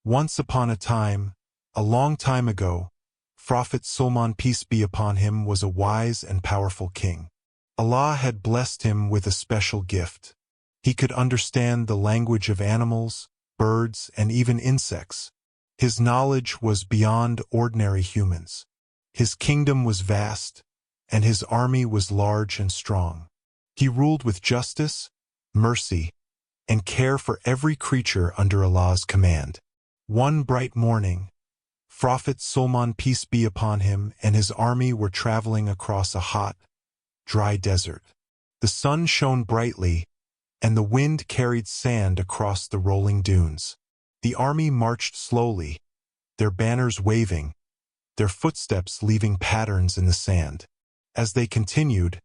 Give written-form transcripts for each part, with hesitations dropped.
Once upon a time, a long time ago, Phrophet Sulemaan, peace be upon him, was a wise and powerful king. Allah had blessed him with a special gift. He could understand the language of animals, birds, and even insects. His knowledge was beyond ordinary humans. His kingdom was vast, and his army was large and strong. He ruled with justice, mercy, and care for every creature under Allah's command. One bright morning, Phrophet Sulemaan, peace be upon him, and his army were traveling across a hot, dry desert. The sun shone brightly, and the wind carried sand across the rolling dunes. The army marched slowly, their banners waving, their footsteps leaving patterns in the sand. As they continued,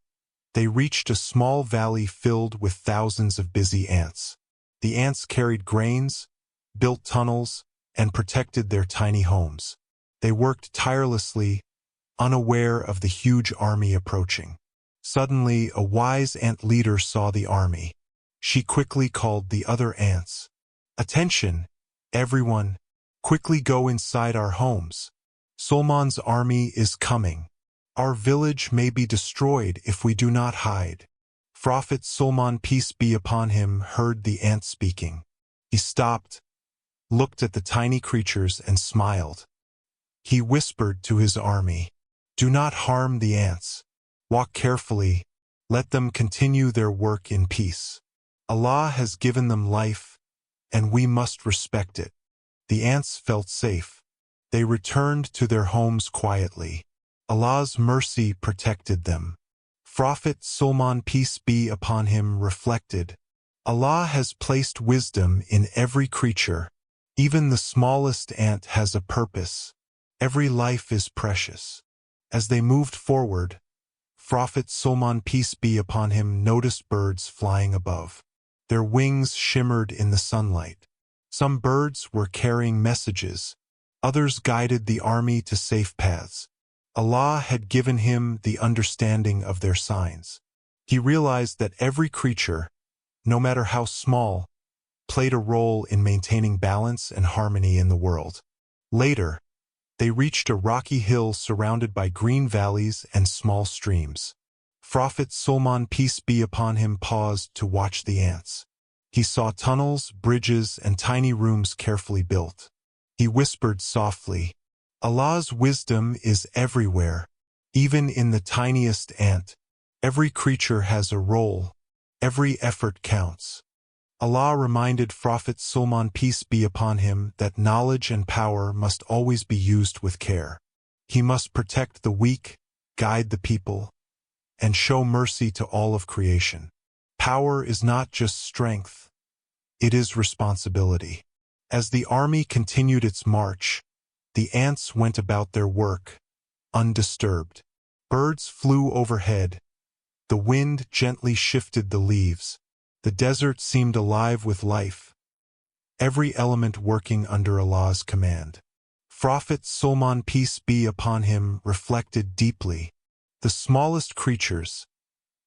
they reached a small valley filled with thousands of busy ants. The ants carried grains, built tunnels, and protected their tiny homes. They worked tirelessly, unaware of the huge army approaching. Suddenly, a wise ant leader saw the army. She quickly called the other ants. "Attention, everyone, quickly go inside our homes. Sulemaan's army is coming. Our village may be destroyed if we do not hide." Phrophet Sulemaan, peace be upon him, heard the ant speaking. He stopped, looked at the tiny creatures, and smiled. He whispered to his army, "Do not harm the ants. Walk carefully. Let them continue their work in peace. Allah has given them life, and we must respect it." The ants felt safe. They returned to their homes quietly. Allah's mercy protected them. Phrophet Sulemaan, peace be upon him, reflected, "Allah has placed wisdom in every creature. Even the smallest ant has a purpose. Every life is precious." As they moved forward, Phrophet Sulemaan, peace be upon him, noticed birds flying above. Their wings shimmered in the sunlight. Some birds were carrying messages. Others guided the army to safe paths. Allah had given him the understanding of their signs. He realized that every creature, no matter how small, played a role in maintaining balance and harmony in the world. Later, they reached a rocky hill surrounded by green valleys and small streams. Phrophet Sulemaan, peace be upon him, paused to watch the ants. He saw tunnels, bridges, and tiny rooms carefully built. He whispered softly, "Allah's wisdom is everywhere, even in the tiniest ant. Every creature has a role. Every effort counts." Allah reminded Phrophet Sulemaan, peace be upon him, that knowledge and power must always be used with care. He must protect the weak, guide the people, and show mercy to all of creation. Power is not just strength, it is responsibility. As the army continued its march, the ants went about their work, undisturbed. Birds flew overhead. The wind gently shifted the leaves. The desert seemed alive with life, every element working under Allah's command. Phrophet Sulemaan, peace be upon him, reflected deeply. The smallest creatures,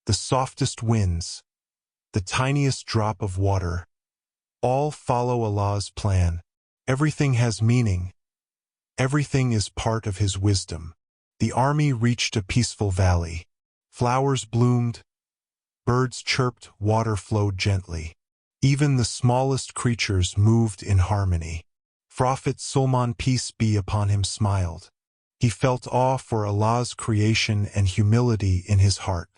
the softest winds, the tiniest drop of water, all follow Allah's plan. Everything has meaning. Everything is part of His wisdom. The army reached a peaceful valley. Flowers bloomed, birds chirped, water flowed gently. Even the smallest creatures moved in harmony. Phrophet Sulemaan, peace be upon him, smiled. He felt awe for Allah's creation and humility in his heart.